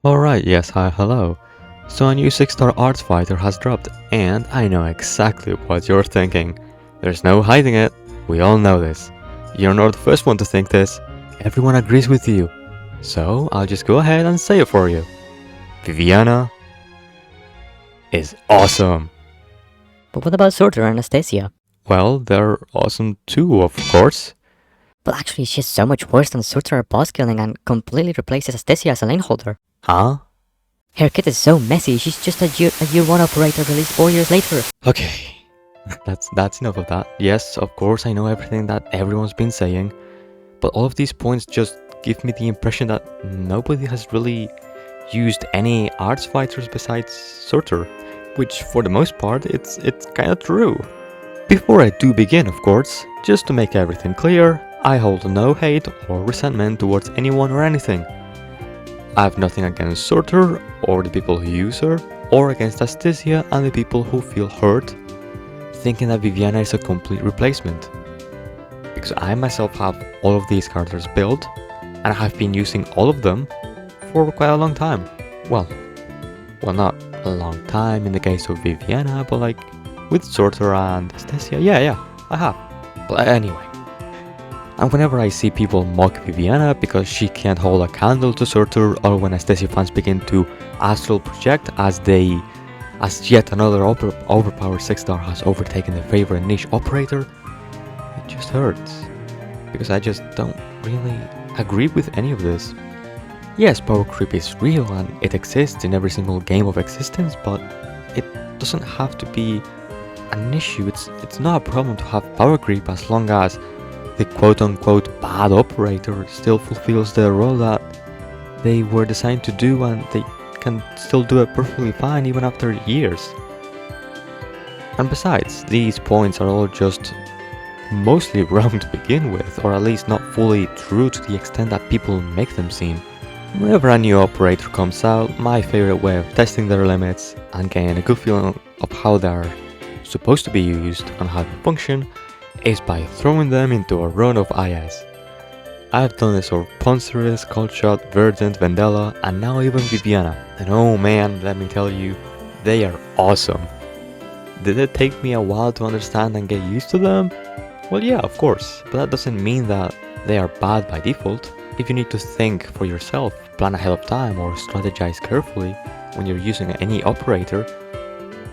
Alright, yes, hi, hello. So a new 6-star arts fighter has dropped, and I know exactly what you're thinking. There's no hiding it, we all know this. You're not the first one to think this, everyone agrees with you. So I'll just go ahead and say it for you. Viviana is awesome. But what about Surtr and Astesia? Well, they're awesome too, of course. But actually, she's so much worse than Surtr at boss killing and completely replaces Astesia as a lane holder. Huh? Her kit is so messy, she's just a year 1 operator released 4 years later. Okay. That's enough of that. Yes, of course, I know everything that everyone's been saying, but all of these points just give me the impression that nobody has really used any arts fighters besides Surtr, which for the most part it's kinda true. Before I do begin, of course, just to make everything clear, I hold no hate or resentment towards anyone or anything. I have nothing against Surtr or the people who use her, or against Astesia and the people who feel hurt, thinking that Viviana is a complete replacement. Because I myself have all of these characters built, and I have been using all of them for quite a long time. Well, not a long time in the case of Viviana, but like with Surtr and Astesia, yeah, I have. But anyway. And whenever I see people mock Viviana because she can't hold a candle to Surtr, or when Astesia fans begin to astral project as yet another overpowered 6-star has overtaken their favorite niche operator, it just hurts. Because I just don't really agree with any of this. Yes, power creep is real and it exists in every single game of existence, but it doesn't have to be an issue. It's not a problem to have power creep as long as the quote-unquote bad operator still fulfills the role that they were designed to do, and they can still do it perfectly fine even after years. And besides, these points are all just mostly wrong to begin with, or at least not fully true to the extent that people make them seem. Whenever a new operator comes out, my favorite way of testing their limits and getting a good feeling of how they're supposed to be used and how they function is by throwing them into a run of IS. I've done this for Ponceris, Coldshot, Verdant, Vendella, and now even Viviana. And oh man, let me tell you, they are awesome. Did it take me a while to understand and get used to them? Well, yeah, of course, but that doesn't mean that they are bad by default. If you need to think for yourself, plan ahead of time, or strategize carefully when you're using any operator,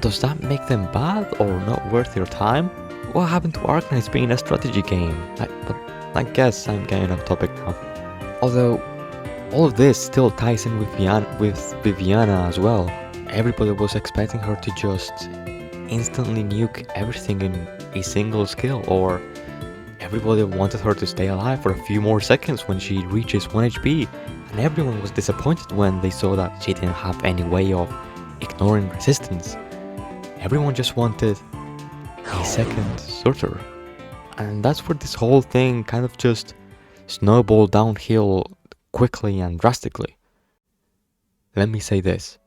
does that make them bad or not worth your time? What happened to Arknights being a strategy game? I guess I'm getting off topic now. Although, all of this still ties in with Viviana as well. Everybody was expecting her to just instantly nuke everything in a single skill, or everybody wanted her to stay alive for a few more seconds when she reaches 1 HP, and everyone was disappointed when they saw that she didn't have any way of ignoring resistance. Everyone just wanted a second Surtr. And that's where this whole thing kind of just snowballed downhill quickly and drastically. Let me say this.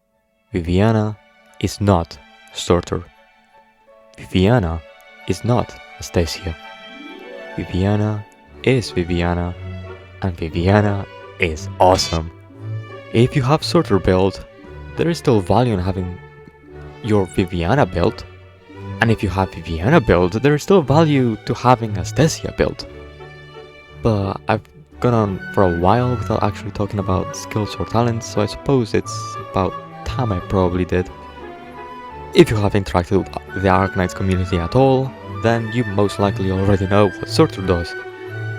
Viviana is not Surtr. Viviana is not Astesia. Viviana is Viviana, and Viviana is awesome. If you have Surtr build, there is still value in having your Viviana build. And if you have Viviana build, there is still value to having Astesia build. But I've gone on for a while without actually talking about skills or talents, so I suppose it's about time I probably did. If you have interacted with the Arknights community at all, then you most likely already know what Surtr does.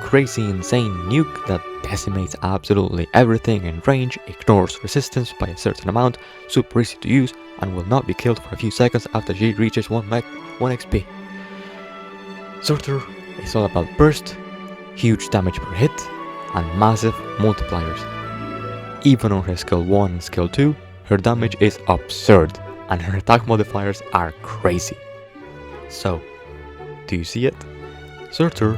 Crazy insane nuke that decimates absolutely everything in range, ignores resistance by a certain amount, super easy to use, and will not be killed for a few seconds after she reaches 1 XP. Surtr is all about burst, huge damage per hit, and massive multipliers. Even on her skill 1 and skill 2, her damage is absurd, and her attack modifiers are crazy. So, do you see it? Surtr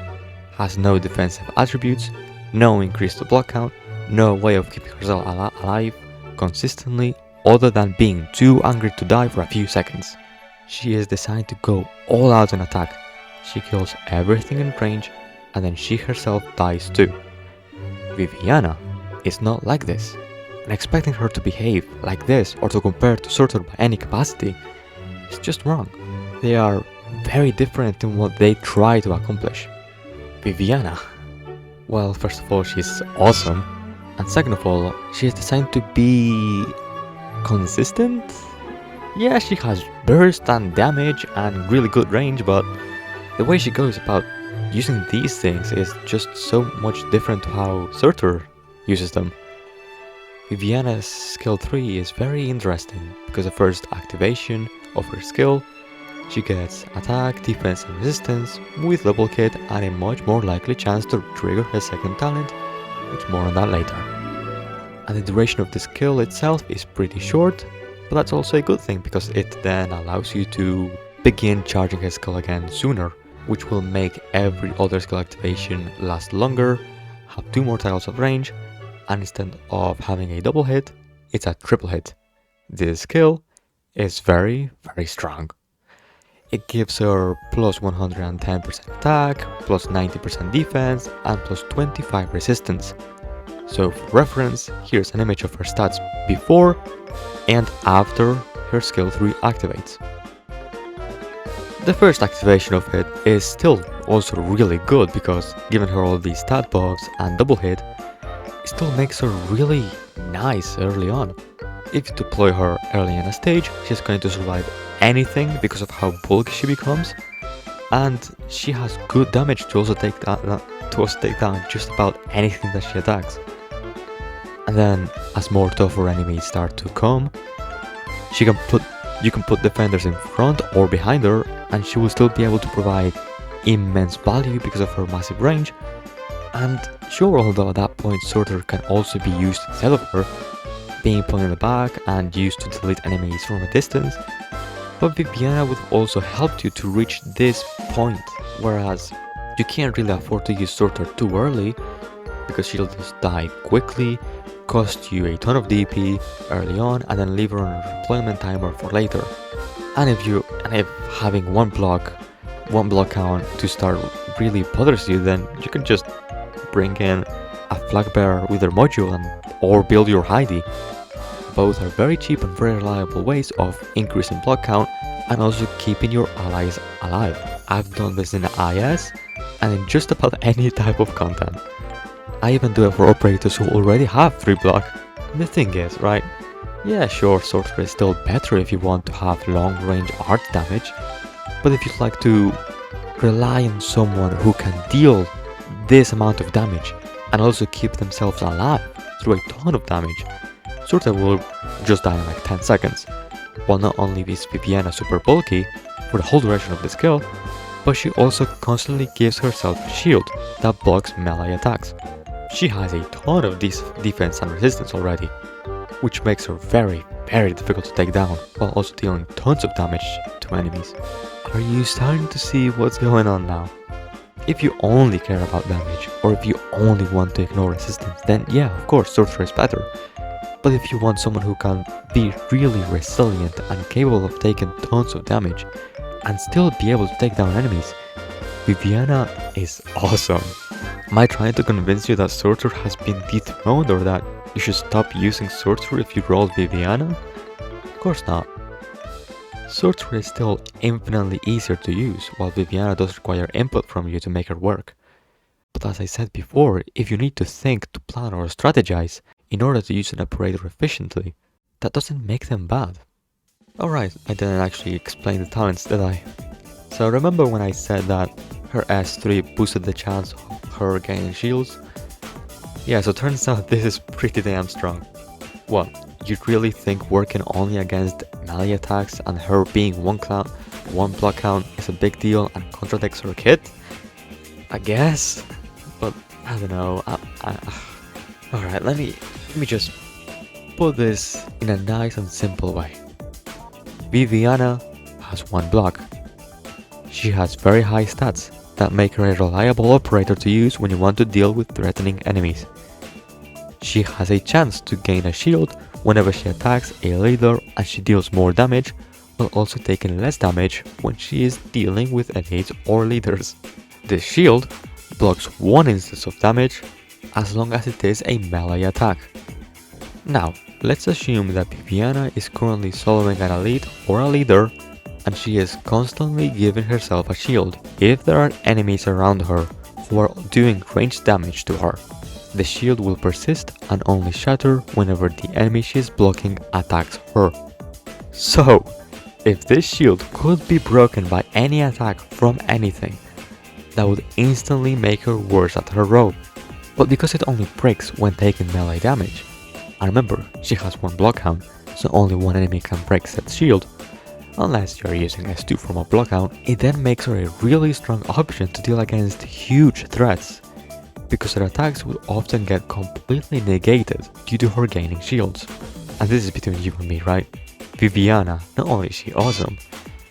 has no defensive attributes, no increase to block count, no way of keeping herself alive consistently other than being too angry to die for a few seconds. She is designed to go all out in attack. She kills everything in range, and then she herself dies too. Viviana is not like this. and expecting her to behave like this or to compare to Surtr by any capacity is just wrong. They are very different in what they try to accomplish. Viviana. Well, first of all, she's awesome. And second of all, she is designed to be consistent? Yeah, she has burst and damage and really good range, but the way she goes about using these things is just so much different to how Surtr uses them. Viviana's skill 3 is very interesting because the first activation of her skill, she gets attack, defense and resistance with double hit and a much more likely chance to trigger her second talent, which more on that later. And the duration of the skill itself is pretty short, but that's also a good thing because it then allows you to begin charging her skill again sooner, which will make every other skill activation last longer, have 2 more tiles of range, and instead of having a double hit, it's a triple hit. This skill is very, very strong. It gives her plus 110% attack, plus 90% defense, and plus 25 resistance. So for reference, here's an image of her stats before and after her skill 3 activates. The first activation of it is still also really good because given her all these stat buffs and double hit, it still makes her really nice early on. If you deploy her early in a stage, she's going to survive anything because of how bulky she becomes, and she has good damage to also take down just about anything that she attacks. And then as more tougher enemies start to come, you can put defenders in front or behind her and she will still be able to provide immense value because of her massive range. And sure, although at that point Surtr can also be used instead of her, being put in the back and used to delete enemies from a distance, but Viviana would also help you to reach this point, whereas you can't really afford to use Surtr too early because she'll just die quickly, cost you a ton of DP early on, and then leave her on a deployment timer for later. And if having one block count to start really bothers you, then you can just bring in a flag bearer with their module or build your Heidi. Both are very cheap and very reliable ways of increasing block count and also keeping your allies alive. I've done this in IS and in just about any type of content. I even do it for operators who already have 3 block. The thing is, right? Yeah, sure, Surtr is still better if you want to have long range art damage, but if you'd like to rely on someone who can deal this amount of damage and also keep themselves alive through a ton of damage, Surtr will just die in like 10 seconds, while not only is Viviana super bulky for the whole duration of the skill, but she also constantly gives herself a shield that blocks melee attacks. She has a ton of defense and resistance already, which makes her very, very difficult to take down, while also dealing tons of damage to enemies. Are you starting to see what's going on now? If you only care about damage, or if you only want to ignore resistance, then yeah, of course, Surtr is better. But if you want someone who can be really resilient and capable of taking tons of damage, and still be able to take down enemies, Viviana is awesome. Am I trying to convince you that Surtr has been dethroned or that you should stop using Surtr if you roll Viviana? Of course not. Surtr is still infinitely easier to use, while Viviana does require input from you to make her work. But as I said before, if you need to think, to plan or strategize in order to use an operator efficiently, that doesn't make them bad. Alright, I didn't actually explain the talents, did I? So remember when I said that her S3 boosted the chance of her gaining shields? Yeah, so turns out this is pretty damn strong. What, you really think working only against melee attacks and her being one block count is a big deal and contradicts her kit? I guess, but I don't know. Alright, let me just put this in a nice and simple way. Viviana has 1 block. She has very high stats that make her a reliable operator to use when you want to deal with threatening enemies. She has a chance to gain a shield whenever she attacks a leader and she deals more damage, while also taking less damage when she is dealing with elites or leaders. This shield blocks 1 instance of damage as long as it is a melee attack. Now, let's assume that Viviana is currently soloing an elite or a leader, and she is constantly giving herself a shield. If there are enemies around her who are doing ranged damage to her, the shield will persist and only shatter whenever the enemy she is blocking attacks her. So, if this shield could be broken by any attack from anything, that would instantly make her worse at her role. But because it only breaks when taking melee damage, and remember, she has one block count, so only one enemy can break said shield, unless you are using S2 from a block count, it then makes her a really strong option to deal against huge threats, because her attacks would often get completely negated due to her gaining shields. And this is between you and me, right? Viviana, not only is she awesome,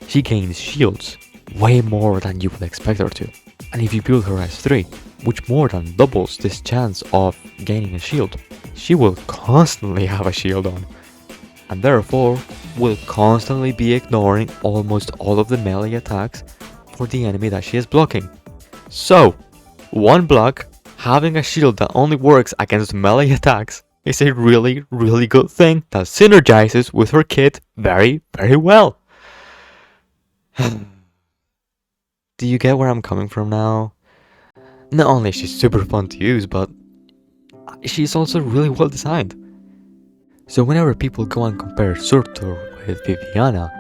she gains shields way more than you would expect her to. And if you build her S3, which more than doubles this chance of gaining a shield, she will constantly have a shield on, and therefore will constantly be ignoring almost all of the melee attacks for the enemy that she is blocking. So, one block, having a shield that only works against melee attacks is a really, really good thing that synergizes with her kit very, very well. Do you get where I'm coming from now? Not only is she super fun to use, but she's also really well designed. So whenever people go and compare Surtr with Viviana,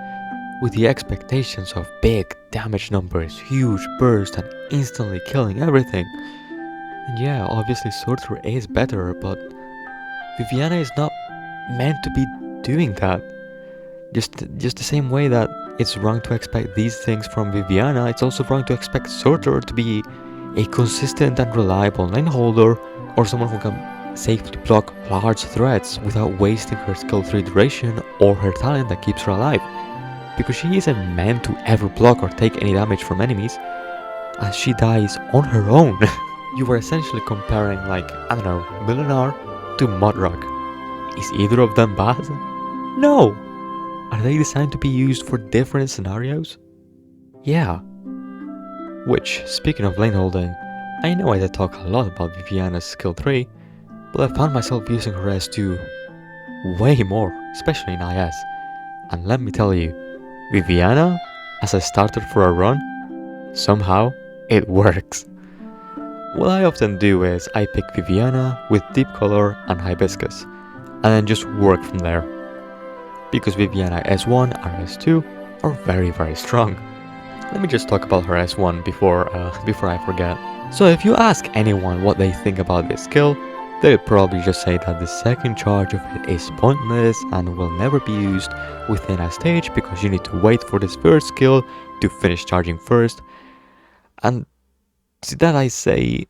with the expectations of big damage numbers, huge burst, and instantly killing everything, and yeah, obviously Surtr is better, but Viviana is not meant to be doing that. Just the same way that it's wrong to expect these things from Viviana, it's also wrong to expect Surtr to be a consistent and reliable lane holder, or someone who can safely block large threats without wasting her skill 3 duration or her talent that keeps her alive. Because she isn't meant to ever block or take any damage from enemies, as she dies on her own. You were essentially comparing, like, I don't know, Millenar to Modrock. Is either of them bad? No! Are they designed to be used for different scenarios? Yeah. Which, speaking of lane holding, I know I did talk a lot about Viviana's skill 3, but I found myself using her S2 way more, especially in IS. And let me tell you, Viviana, as a starter for a run, somehow it works. What I often do is I pick Viviana with Deep Color and Hibiscus, and then just work from there. Because Viviana S1 and S2 are very, very strong. Let me just talk about her S1 before I forget. So if you ask anyone what they think about this skill, they'll probably just say that the second charge of it is pointless and will never be used within a stage because you need to wait for this first skill to finish charging first. And to that I say,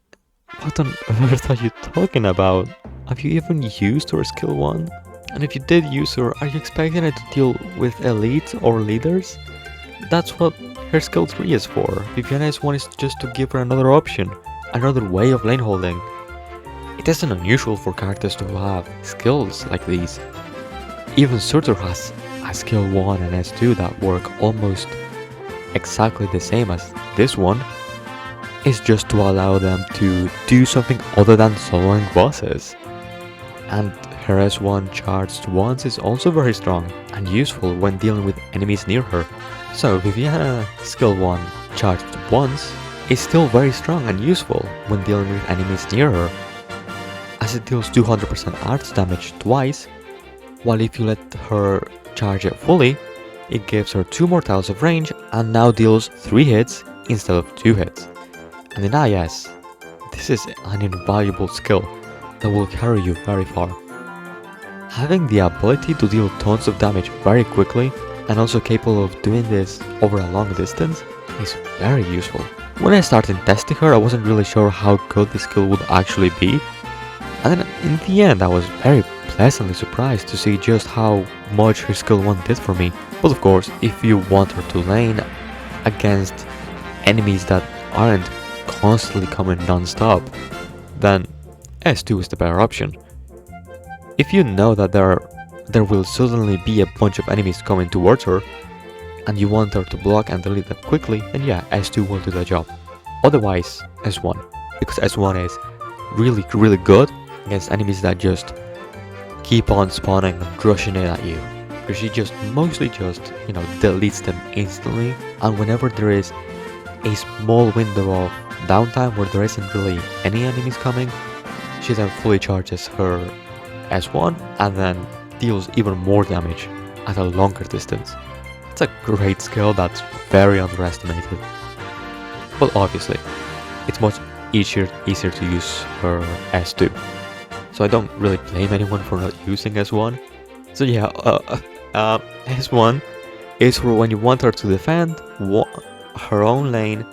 what on earth are you talking about? Have you even used her skill 1? And if you did use her, are you expecting her to deal with elites or leaders? That's what her skill 3 is for. Viviana S1 is just to give her another option, another way of lane holding. It isn't unusual for characters to have skills like these. Even Surtr has a skill 1 and S2 that work almost exactly the same as this one. It's just to allow them to do something other than soloing bosses. And her S1 charged once is also very strong and useful when dealing with enemies near her. So Viviana skill 1 charged once is still very strong and useful when dealing with enemies near her, as it deals 200% arts damage twice, while if you let her charge it fully, it gives her 2 more tiles of range and now deals 3 hits instead of 2 hits. And in IS, this is an invaluable skill that will carry you very far. Having the ability to deal tons of damage very quickly and also capable of doing this over a long distance is very useful. When I started testing her, I wasn't really sure how good the skill would actually be, and then in the end I was very pleasantly surprised to see just how much her skill 1 did for me. But of course, if you want her to lane against enemies that aren't constantly coming non-stop, then S2 is the better option. If you know that there will suddenly be a bunch of enemies coming towards her, and you want her to block and delete them quickly, then yeah, S2 will do the job. Otherwise, S1, because S1 is really, really good against enemies that just keep on spawning and rushing it at you. Because she just mostly just, deletes them instantly, and whenever there is a small window of downtime where there isn't really any enemies coming, she then fully charges her S1 and then deals even more damage at a longer distance. It's a great skill that's very underestimated. But obviously, it's much easier to use her S2. So I don't really blame anyone for not using S1. So yeah, S1 is for when you want her to defend her own lane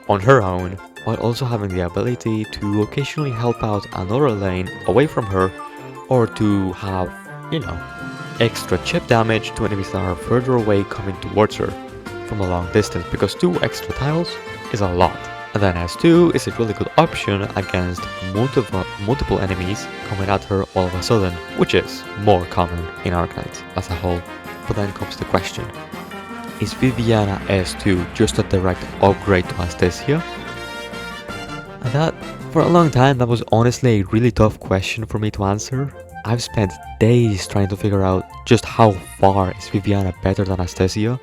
on her own, while also having the ability to occasionally help out another lane away from her, or to have, extra chip damage to enemies that are further away coming towards her from a long distance, because 2 extra tiles is a lot. And then S2 is a really good option against multiple enemies coming at her all of a sudden, which is more common in Arknights as a whole. But then comes the question, is Viviana S2 just a direct upgrade to Astesia? And that, for a long time, that was honestly a really tough question for me to answer. I've spent days trying to figure out just how far is Viviana better than Astesia,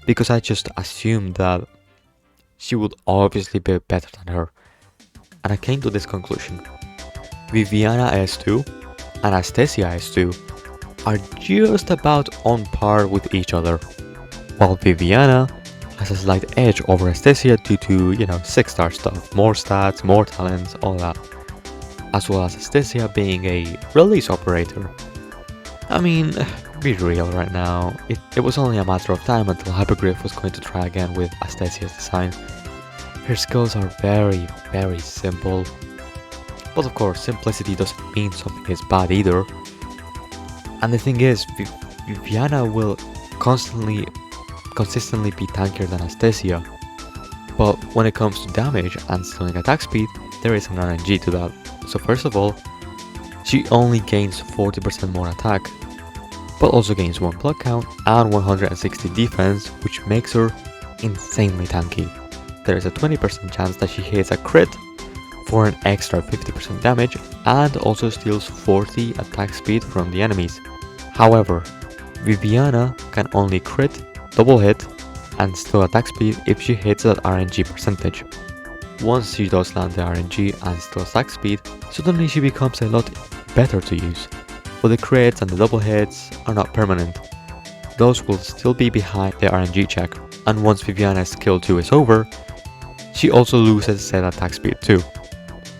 because I just assumed that she would obviously be better than her. And I came to this conclusion. Viviana S2 and Astesia S2 are just about on par with each other, while Viviana has a slight edge over Astesia due to, 6-star stuff, more stats, more talents, all that, as well as Astesia being a release operator. I mean, be real right now, it was only a matter of time until Hypergriff was going to try again with Astesia's design. Her skills are very, very simple, but of course simplicity doesn't mean something is bad either. And the thing is, Viviana will consistently be tankier than Astesia, but when it comes to damage and stealing attack speed, there is an RNG to that. So first of all, she only gains 40% more attack, but also gains 1 block count and 160 defense, which makes her insanely tanky. There is a 20% chance that she hits a crit for an extra 50% damage, and also steals 40 attack speed from the enemies. However, Viviana can only crit, double hit, and steal attack speed if she hits that RNG percentage. Once she does land the RNG and steal attack speed, suddenly she becomes a lot better to use, but the crits and the double hits are not permanent. Those will still be behind the RNG check, and once Viviana's skill 2 is over, she also loses said attack speed too.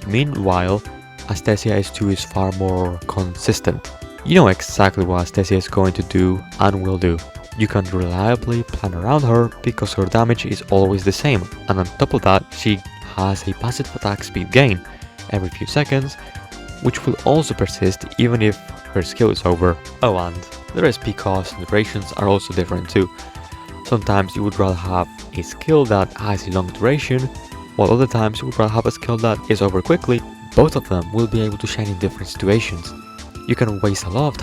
Meanwhile, Astesia S2 is far more consistent. You know exactly what Astesia is going to do and will do. You can reliably plan around her because her damage is always the same, and on top of that, she has a passive attack speed gain every few seconds, which will also persist even if her skill is over. Oh, and the SP costs and durations are also different too. Sometimes you would rather have a skill that has a long duration, while other times you would rather have a skill that is over quickly. Both of them will be able to shine in different situations. You can waste a lot of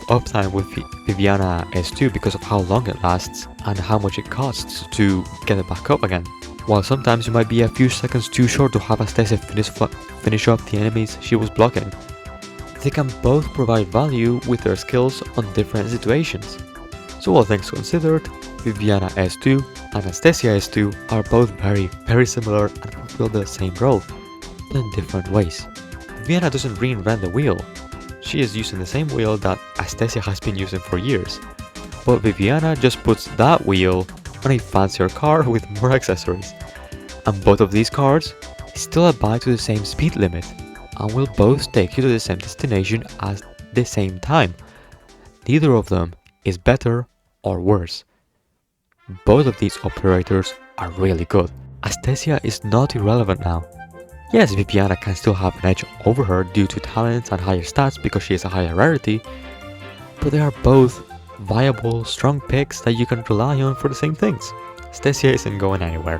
uptime with Viviana S2 because of how long it lasts and how much it costs to get it back up again. While sometimes you might be a few seconds too short to have Astesia finish off the enemies she was blocking. They can both provide value with their skills on different situations. So all things considered, Viviana S2 and Astesia S2 are both very, very similar and fulfill the same role, but in different ways. Viviana doesn't reinvent the wheel. She is using the same wheel that Astesia has been using for years, but Viviana just puts that wheel on a fancier car with more accessories. And both of these cars still abide to the same speed limit, and will both take you to the same destination at the same time. Neither of them is better or worse. Both of these operators are really good. Astesia is not irrelevant now. Yes, Viviana can still have an edge over her due to talents and higher stats because she is a higher rarity, but they are both viable, strong picks that you can rely on for the same things. Astesia isn't going anywhere,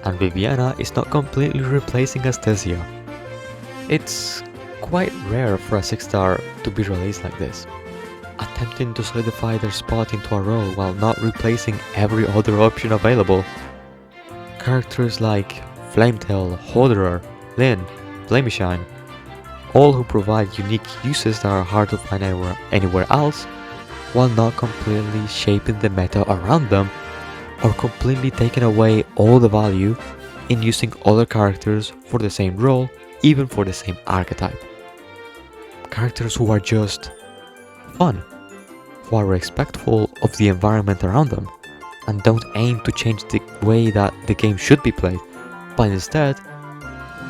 and Viviana is not completely replacing Astesia. It's quite rare for a 6-star to be released like this, attempting to solidify their spot into a role while not replacing every other option available. Characters like Flametail, Horderer, Lyn, Flameshine all who provide unique uses that are hard to find anywhere else, while not completely shaping the meta around them or completely taking away all the value in using other characters for the same role, even for the same archetype. Characters who are just fun, who are respectful of the environment around them, and don't aim to change the way that the game should be played, but instead,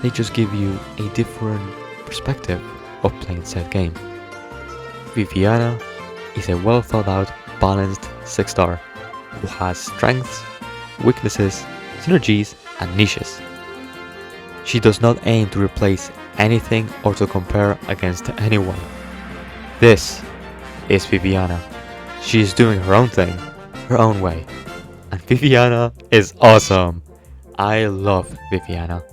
they just give you a different perspective of playing said game. Viviana is a well thought out, balanced 6-star who has strengths, weaknesses, synergies, and niches. She does not aim to replace anything or to compare against anyone. This is Viviana. She is doing her own thing, her own way. And Viviana is awesome! I love Viviana.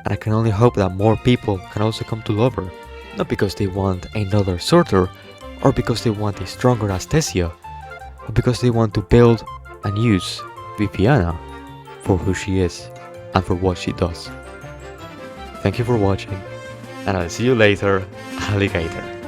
And I can only hope that more people can also come to love her. Not because they want another Surtr, or because they want a stronger Astesia, but because they want to build and use Viviana for who she is and for what she does. Thank you for watching, and I'll see you later, alligator.